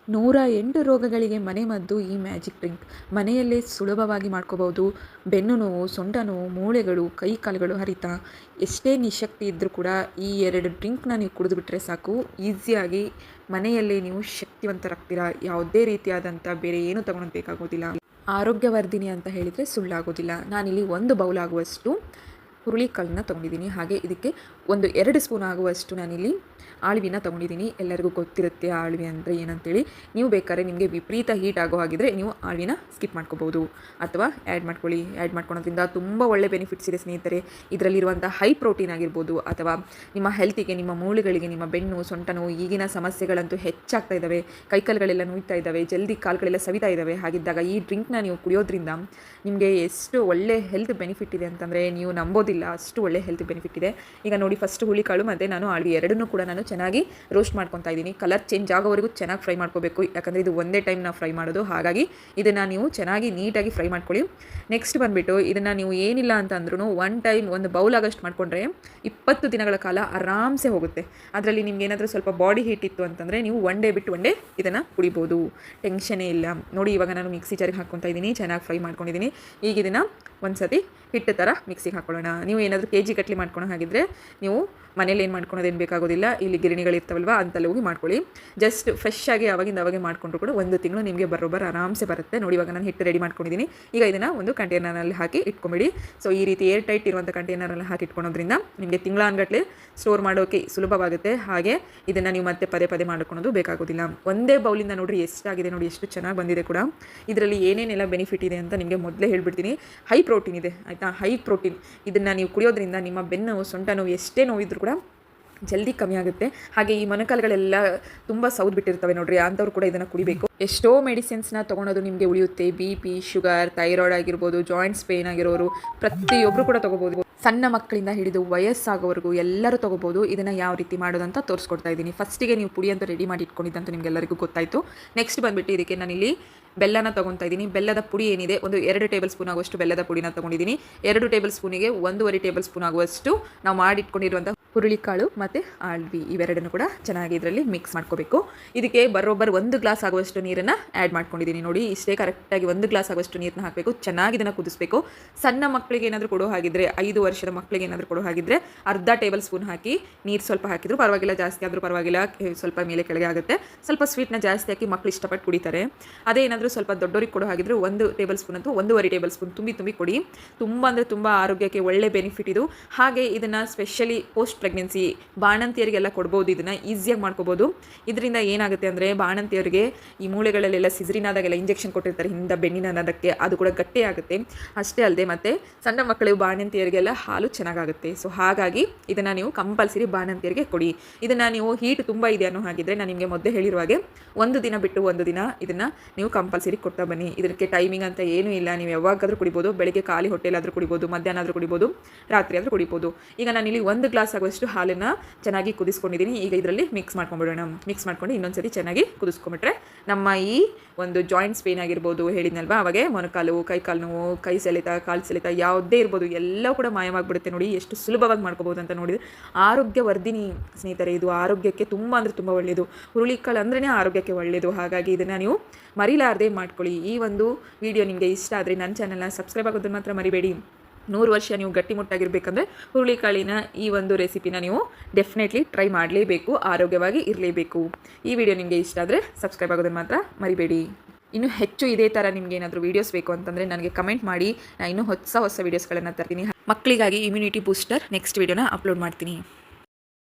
108 ರೋಗಗಳಿಗೆ ಮನೆಮದ್ದು ಈ ಮ್ಯಾಜಿಕ್ ಡ್ರಿಂಕ್. ಮನೆಯಲ್ಲೇ ಸುಲಭವಾಗಿ ಮಾಡ್ಕೋಬಹುದು. ಬೆನ್ನು ನೋವು, ಸೊಂಟ ನೋವು, ಮೂಳೆಗಳು, ಕೈ ಕಾಲುಗಳು ಹರಿತ, ಎಷ್ಟೇ ನಿಶಕ್ತಿ ಇದ್ದರೂ ಕೂಡ ಈ 2 ಡ್ರಿಂಕ್ನ ನೀವು ಕುಡಿದುಬಿಟ್ರೆ ಸಾಕು, ಈಸಿಯಾಗಿ ಮನೆಯಲ್ಲೇ ನೀವು ಶಕ್ತಿವಂತರಾಗ್ತೀರಾ. ಯಾವುದೇ ರೀತಿಯಾದಂಥ ಬೇರೆ ಏನು ತಗೊಳೋದು ಬೇಕಾಗೋದಿಲ್ಲ. ಆರೋಗ್ಯವರ್ಧಿನಿ ಅಂತ ಹೇಳಿದರೆ ಸುಳ್ಳಾಗೋದಿಲ್ಲ. ನಾನಿಲ್ಲಿ 1 ಬೌಲ್ ಆಗುವಷ್ಟು ಹುರುಳಿಕಾಳನ್ನ ತೊಗೊಂಡಿದ್ದೀನಿ. ಹಾಗೆ ಇದಕ್ಕೆ 2 ಸ್ಪೂನ್ ಆಗುವಷ್ಟು ನಾನಿಲ್ಲಿ ಆಳ್ವಿನ ತೊಗೊಂಡಿದ್ದೀನಿ. ಎಲ್ಲರಿಗೂ ಗೊತ್ತಿರುತ್ತೆ ಆಳ್ವಿ ಅಂದರೆ ಏನಂತೇಳಿ. ನೀವು ಬೇಕಾದ್ರೆ ನಿಮಗೆ ವಿಪರೀತ ಹೀಟ್ ಆಗೋ ಹಾಗಿದ್ರೆ ನೀವು ಆಳ್ವಿನ ಸ್ಕಿಪ್ ಮಾಡ್ಕೋಬೋದು ಅಥವಾ ಆ್ಯಡ್ ಮಾಡ್ಕೊಳ್ಳಿ. ಆ್ಯಡ್ ಮಾಡ್ಕೊಳೋದ್ರಿಂದ ತುಂಬ ಒಳ್ಳೆ ಬೆನಿಫಿಟ್ಸ್ ಇದೆ ಸ್ನೇಹಿತರೆ. ಇದರಲ್ಲಿರುವಂಥ ಹೈ ಪ್ರೋಟೀನ್ ಆಗಿರ್ಬೋದು ಅಥವಾ ನಿಮ್ಮ ಹೆಲ್ತಿಗೆ, ನಿಮ್ಮ ಮೂಳೆಗಳಿಗೆ, ನಿಮ್ಮ ಬೆನ್ನು, ಸೊಂಟ ನೋವು, ಈಗಿನ ಸಮಸ್ಯೆಗಳಂತೂ ಹೆಚ್ಚಾಗ್ತಾ ಇದ್ದಾವೆ. ಕೈಕಾಲುಗಳೆಲ್ಲ ನೋಯ್ತಾ ಇದ್ದಾವೆ, ಜಲ್ದಿ ಕಾಲುಗಳೆಲ್ಲ ಸವಿತಾ ಇದ್ದಾವೆ. ಹಾಗಿದ್ದಾಗ ಈ ಡ್ರಿಂಕ್ನ ನೀವು ಕುಡಿಯೋದ್ರಿಂದ ನಿಮಗೆ ಎಷ್ಟು ಒಳ್ಳೆ ಹೆಲ್ತ್ ಬೆನಿಫಿಟ್ ಇದೆ ಅಂತಂದರೆ ನೀವು ನಂಬೋದಿಲ್ಲ, ಅಷ್ಟು ಒಳ್ಳೆ ಹೆಲ್ತ್ ಬೆನಿಫಿಟ್ ಇದೆ. ಈಗ ನೋಡಿ, ಫಸ್ಟ್ ಹುಳಿಕಾಳು ಮತ್ತು ನಾನು ಆಳ್ವಿ ಎರಡನ್ನೂ ಕೂಡ ನಾನು ಚೆನ್ನಾಗಿ ರೋಸ್ಟ್ ಮಾಡ್ಕೊತಾ ಇದ್ದೀನಿ. ಕಲರ್ ಚೇಂಜ್ ಆಗೋವರೆಗೂ ಚೆನ್ನಾಗಿ ಫ್ರೈ ಮಾಡ್ಕೋಬೇಕು, ಯಾಕಂದರೆ ಇದು ಒಂದೇ ಟೈಮ್ ನಾವು ಫ್ರೈ ಮಾಡೋದು. ಹಾಗಾಗಿ ಇದನ್ನು ನೀವು ಚೆನ್ನಾಗಿ ನೀಟಾಗಿ ಫ್ರೈ ಮಾಡ್ಕೊಳ್ಳಿ. ನೆಕ್ಸ್ಟ್ ಬಂದುಬಿಟ್ಟು ಇದನ್ನು ನೀವು ಏನಿಲ್ಲ ಅಂತ ಅಂದ್ರೂ 1 ಟೈಮ್ 1 ಬೌಲ್ ಆಗಷ್ಟು ಮಾಡಿಕೊಂಡ್ರೆ 20 ದಿನಗಳ ಕಾಲ ಆರಾಮ್ಸೆ ಹೋಗುತ್ತೆ. ಅದರಲ್ಲಿ ನಿಮ್ಗೆ ಏನಾದರೂ ಸ್ವಲ್ಪ ಬಾಡಿ ಹೀಟ್ ಇತ್ತು ಅಂತಂದರೆ ನೀವು 1 ಡೇ ಬಿಟ್ಟು 1 ಡೇ ಇದನ್ನು ಕುಡಿಬೋದು, ಟೆನ್ಷನೇ ಇಲ್ಲ. ನೋಡಿ, ಇವಾಗ ನಾನು ಮಿಕ್ಸಿ ಜಾರಿಗೆ ಹಾಕ್ಕೊತಾ ಇದ್ದೀನಿ, ಚೆನ್ನಾಗಿ ಫ್ರೈ ಮಾಡ್ಕೊಂಡಿದ್ದೀನಿ. ಈಗ ಇದನ್ನು ಒಂದು ಸತಿ ಹಿಟ್ಟು ಥರ ಮಿಕ್ಸಿಗೆ ಹಾಕ್ಕೊಳ್ಳೋಣ. ನೀವು ಏನಾದರೂ KG ಗಟ್ಟಲೆ ಮಾಡ್ಕೊಳೋ ಹಾಗಿದ್ರೆ ನೀವು ಮನೇಲಿ ಏನು ಮಾಡ್ಕೊಳೋದೇನು ಬೇಕಾಗೋದಿಲ್ಲ. ಇಲ್ಲಿ ಗಿರಣಿಗಳಿರ್ತಾವಲ್ವ, ಅಂತಲ್ಲಿ ಹೋಗಿ ಮಾಡ್ಕೊಳ್ಳಿ. ಜಸ್ಟ್ ಫ್ರೆಶ್ ಆಗಿ ಅವಾಗಿಂದ ಮಾಡಿಕೊಂಡ್ರು ಕೂಡ 1 ತಿಂಗಳು ನಿಮಗೆ ಬರೋಬ್ಬರ ಆರಾಮ್ಸೆ ಬರುತ್ತೆ. ನೋಡಿ, ಇವಾಗ ನಾನು ಹಿಟ್ಟು ರೆಡಿ ಮಾಡ್ಕೊಂಡಿದ್ದೀನಿ. ಈಗ ಇದನ್ನು ಒಂದು ಕಂಟೈನರ್ನಲ್ಲಿ ಹಾಕಿ ಇಟ್ಕೊಂಬಿಡಿ. ಸೊ ಈ ರೀತಿ ಏರ್ ಟೈಟ್ ಇರುವಂಥ ಕಂಟೈನರಲ್ಲಿ ಹಾಕಿ ಇಟ್ಕೊಳೋದ್ರಿಂದ ನಿಮಗೆ ತಿಂಗಳಾನ್ಗಟ್ಟಲೆ ಸ್ಟೋರ್ ಮಾಡೋಕ್ಕೆ ಸುಲಭವಾಗುತ್ತೆ. ಹಾಗೆ ಇದನ್ನು ನೀವು ಮತ್ತೆ ಪದೇ ಪದೇ ಮಾಡ್ಕೊಳೋದು ಬೇಕಾಗೋದಿಲ್ಲ. ಒಂದೇ ಬೌಲಿಂದ ನೋಡಿರಿ ಎಷ್ಟಾಗಿದೆ, ನೋಡಿ ಎಷ್ಟು ಚೆನ್ನಾಗಿ ಬಂದಿದೆ ಕೂಡ. ಇದರಲ್ಲಿ ಏನೇನೆಲ್ಲ ಬೆನಿಫಿಟ್ ಇದೆ ಅಂತ ನಿಮಗೆ ಮೊದಲೇ ಹೇಳ್ಬಿಡ್ತೀನಿ. ಹೈ ಪ್ರೋಟೀನ್ ಇದೆ ಆಯಿತಾ, ಹೈ ಪ್ರೋಟೀನ್. ಇದನ್ನು ನೀವು ಕುಡಿಯೋದ್ರಿಂದ ನಿಮ್ಮ ಬೆನ್ನು, ಸೊಂಟ ನೋವು, ಎಷ್ಟೇ ನೋವಿದ್ರೂ ಕೂಡ ಜಲ್ದಿ ಕಮ್ಮಿ ಆಗುತ್ತೆ. ಹಾಗೆ ಈ ಮೊಣಕಾಲುಗಳೆಲ್ಲ ತುಂಬ ಸೌದು ಬಿಟ್ಟಿರ್ತವೆ ನೋಡ್ರಿ, ಅಂಥವ್ರು ಕೂಡ ಇದನ್ನು ಕುಡಿಬೇಕು. ಎಷ್ಟೋ ಮೆಡಿಸಿನ್ಸ್ನ ತೊಗೊಳೋದು ನಿಮಗೆ ಉಳಿಯುತ್ತೆ. BP, ಶುಗರ್, ಥೈರಾಯ್ಡ್ ಆಗಿರ್ಬೋದು, ಜಾಯಿಂಟ್ಸ್ ಪೇನ್ ಆಗಿರೋರು ಪ್ರತಿಯೊಬ್ಬರು ಕೂಡ ತೊಗೋಬೋದು. ಸಣ್ಣ ಮಕ್ಕಳಿಂದ ಹಿಡಿದು ವಯಸ್ಸಾಗೋವರೆಗೂ ಎಲ್ಲರೂ ತೊಗೋಬೋದು. ಇದನ್ನು ಯಾವ ರೀತಿ ಮಾಡೋದಂತ ತೋರಿಸ್ಕೊಡ್ತಾ ಇದ್ದೀನಿ. ಫಸ್ಟಿಗೆ ನೀವು ಪುಡಿ ಅಂತ ರೆಡಿ ಮಾಡಿ ಇಟ್ಕೊಂಡಿದ್ದಂತ ನಿಮಗೆಲ್ಲರಿಗೂ ಗೊತ್ತಾಯಿತು. ನೆಕ್ಸ್ಟ್ ಬಂದುಬಿಟ್ಟು ಇದಕ್ಕೆ ನಾನಿಲ್ಲಿ ಬೆಲ್ಲನ ತೊಗೊತಾ ಇದ್ದೀನಿ. ಬೆಲ್ಲದ ಪುಡಿ ಏನಿದೆ, 2 ಟೇಬಲ್ ಸ್ಪೂನ್ ಆಗುವಷ್ಟು ಬೆಲ್ಲದ ಪುಡಿನ ತೊಗೊಂಡಿದ್ದೀನಿ. 2 ಟೇಬಲ್ ಸ್ಪೂನಿಗೆ 1.5 ಟೇಬಲ್ ಸ್ಪೂನ್ ಆಗುವಷ್ಟು ನಾವು ಮಾಡಿಟ್ಕೊಂಡಿರುವಂಥ ಹುರುಳಿಕಾಳು ಮತ್ತು ಆಳ್ವಿ ಇವೆರಡನ್ನು ಕೂಡ ಚೆನ್ನಾಗಿ ಇದರಲ್ಲಿ ಮಿಕ್ಸ್ ಮಾಡ್ಕೋಬೇಕು. ಇದಕ್ಕೆ ಬರೋಬ್ಬರ್ 1 ಗ್ಲಾಸ್ ಆಗುವಷ್ಟು ನೀರನ್ನು ಆ್ಯಡ್ ಮಾಡ್ಕೊಂಡಿದ್ದೀನಿ. ನೋಡಿ, ಇಷ್ಟೇ ಕರೆಕ್ಟಾಗಿ 1 ಗ್ಲಾಸ್ ಆಗುವಷ್ಟು ನೀರನ್ನ ಹಾಕಬೇಕು. ಚೆನ್ನಾಗಿ ಇದನ್ನು ಕುದಿಸ್ಬೇಕು. ಸಣ್ಣ ಮಕ್ಕಳಿಗೆ ಏನಾದರೂ ಕೊಡೋ ಹಾಗಿದ್ರೆ, 5 ವರ್ಷದ ಮಕ್ಕಳಿಗೆ ಏನಾದರೂ ಕೊಡೋ ಹಾಗಿದ್ರೆ ಅರ್ಧ ಟೇಬಲ್ ಸ್ಪೂನ್ ಹಾಕಿ, ನೀರು ಸ್ವಲ್ಪ ಹಾಕಿದ್ರು ಪರವಾಗಿಲ್ಲ, ಜಾಸ್ತಿ ಆದರೂ ಪರವಾಗಿಲ್ಲ, ಸ್ವಲ್ಪ ಮೇಲೆ ಕೆಳಗೆ ಆಗುತ್ತೆ. ಸ್ವಲ್ಪ ಸ್ವೀಟ್ನ ಜಾಸ್ತಿ ಹಾಕಿ ಮಕ್ಕಳು ಇಷ್ಟಪಟ್ಟು ಕುಡಿತಾರೆ. ಅದೇ ಏನಾದರೂ ಸ್ವಲ್ಪ ದೊಡ್ಡವರಿಗೆ ಕೊಡೋ ಹಾಗಿದ್ರೆ 1 ಟೇಬಲ್ ಸ್ಪೂನ್ ಅಂತೂ 1.5 ಟೇಬಲ್ ಸ್ಪೂನ್ ತುಂಬಿ ಕೊಡಿ. ತುಂಬ ಅಂದರೆ ತುಂಬ ಆರೋಗ್ಯಕ್ಕೆ ಒಳ್ಳೆ ಬೆನಿಫಿಟ್ ಇದು. ಹಾಗೆ ಇದನ್ನು ಸ್ಪೆಷಲಿ ಪೋಸ್ಟ್ ಪ್ರೆಗ್ನೆನ್ಸಿ ಬಾಣಂತಿಯರಿಗೆಲ್ಲ ಕೊಡ್ಬೋದು. ಇದನ್ನು ಈಸಿಯಾಗಿ ಮಾಡ್ಕೋಬೋದು. ಇದರಿಂದ ಏನಾಗುತ್ತೆ ಅಂದರೆ ಬಾಣಂತಿಯರಿಗೆ ಈ ಮೂಳೆಗಳಲ್ಲೆಲ್ಲ ಸಿಸರಿನ್ ಆದಾಗೆಲ್ಲ ಇಂಜೆಕ್ಷನ್ ಕೊಟ್ಟಿರ್ತಾರೆ ಹಿಂದೆ ಬೆನ್ನಿನ ನದಕ್ಕೆ, ಅದು ಕೂಡ ಗಟ್ಟಿ ಆಗುತ್ತೆ. ಅಷ್ಟೇ ಅಲ್ಲದೆ ಮತ್ತು ಸಣ್ಣ ಮಕ್ಕಳು ಬಾಣಂತಿಯರಿಗೆಲ್ಲ ಹಾಲು ಚೆನ್ನಾಗಾಗುತ್ತೆ. ಸೊ ಹಾಗಾಗಿ ಇದನ್ನು ನೀವು ಕಂಪಲ್ಸರಿ ಬಾಣಂತಿಯರಿಗೆ ಕೊಡಿ. ಇದನ್ನು ನೀವು ಹೀಟ್ ತುಂಬ ಇದೆ ಅನ್ನೋ ಹಾಗಿದ್ರೆ ನಾನು ನಿಮಗೆ ಮೊದಲೇ ಹೇಳಿರುವ ಹಾಗೆ 1 ದಿನ ಬಿಟ್ಟು 1 ದಿನ ಇದನ್ನು ನೀವು ಕಂಪಲ್ಸರಿ ಕೊಡ್ತಾ ಬನ್ನಿ. ಇದಕ್ಕೆ ಟೈಮಿಂಗ್ ಅಂತ ಏನೂ ಇಲ್ಲ, ನೀವು ಯಾವಾಗಾದರೂ ಕುಡಿಬೋದು. ಬೆಳಗ್ಗೆ ಖಾಲಿ ಹೊಟ್ಟೆಲಾದರೂ ಕುಡಿಬೋದು, ಮಧ್ಯಾಹ್ನ ಆದರೂ ಕುಡಿಬೋದು, ರಾತ್ರಿ ಆದರೂ ಕುಡಿಬೋದು. ಈಗ ನಾನಿಲ್ಲಿ 1 ಗ್ಲಾಸ್ ಆಗುವಷ್ಟು ಹಾಲನ್ನು ಚೆನ್ನಾಗಿ ಕುದಿಸ್ಕೊಂಡಿದ್ದೀನಿ. ಈಗ ಇದರಲ್ಲಿ ಮಿಕ್ಸ್ ಮಾಡ್ಕೊಂಡ್ಬಿಡೋಣ. ಮಿಕ್ಸ್ ಮಾಡ್ಕೊಂಡು ಇನ್ನೊಂದ್ಸತಿ ಚೆನ್ನಾಗಿ ಕುದಿಸ್ಕೊಂಬಿಟ್ರೆ ನಮ್ಮ ಈ ಒಂದು ಜಾಯಿಂಟ್ಸ್ ಪೇನ್ ಆಗಿರ್ಬೋದು, ಹೇಳಿದ್ನಲ್ವಾ ಅವಾಗೆ ಮೊಣಕಾಲು, ಕೈಕಾಲು ನೋವು, ಕೈ ಸೆಳೆತ, ಕಾಲು ಸೆಳೆತ ಯಾವುದೇ ಇರ್ಬೋದು ಎಲ್ಲವೂ ಕೂಡ ಮಾಯವಾಗಿಬಿಡುತ್ತೆ. ನೋಡಿ ಎಷ್ಟು ಸುಲಭವಾಗಿ ಮಾಡ್ಕೋಬೋದು ಅಂತ ನೋಡಿದರೆ. ಆರೋಗ್ಯವರ್ಧಿನಿ ಸ್ನೇಹಿತರೆ, ಇದು ಆರೋಗ್ಯಕ್ಕೆ ತುಂಬ ಅಂದರೆ ತುಂಬ ಒಳ್ಳೆಯದು. ಹುರುಳಿಕಾಳು ಅಂದ್ರೇ ಆರೋಗ್ಯಕ್ಕೆ ಒಳ್ಳೆಯದು. ಹಾಗಾಗಿ ಇದನ್ನು ನೀವು ಮರಿಲಾರದೆ ಮಾಡ್ಕೊಳ್ಳಿ. ಈ ಒಂದು ವಿಡಿಯೋ ನಿಮಗೆ ಇಷ್ಟ ಆದರೆ ನನ್ನ ಚಾನಲ್ನ ಸಬ್ಸ್ಕ್ರೈಬ್ ಆಗೋದನ್ನು ಮಾತ್ರ ಮರಿಬೇಡಿ. 100 ವರ್ಷ ನೀವು ಗಟ್ಟಿಮುಟ್ಟಾಗಿರ್ಬೇಕಂದ್ರೆ ಹುರುಳಿಕಾಳಿನ ಈ ಒಂದು ರೆಸಿಪಿನ ನೀವು ಡೆಫಿನೆಟ್ಲಿ ಟ್ರೈ ಮಾಡಲೇಬೇಕು, ಆರೋಗ್ಯವಾಗಿ ಇರಲೇಬೇಕು. ಈ ವಿಡಿಯೋ ನಿಮಗೆ ಇಷ್ಟ ಆದರೆ ಸಬ್ಸ್ಕ್ರೈಬ್ ಆಗೋದನ್ನು ಮಾತ್ರ ಮರಿಬೇಡಿ. ಇನ್ನೂ ಹೆಚ್ಚು ಇದೇ ಥರ ನಿಮಗೆ ಏನಾದರೂ ವೀಡಿಯೋಸ್ ಬೇಕು ಅಂತಂದರೆ ನನಗೆ ಕಮೆಂಟ್ ಮಾಡಿ, ನಾನು ಇನ್ನೂ ಹೊಸ ವೀಡಿಯೋಸ್ಗಳನ್ನು ತರ್ತೀನಿ. ಮಕ್ಕಳಿಗಾಗಿ ಇಮ್ಯುನಿಟಿ ಬೂಸ್ಟರ್ ನೆಕ್ಸ್ಟ್ ವಿಡಿಯೋನ ಅಪ್ಲೋಡ್ ಮಾಡ್ತೀನಿ.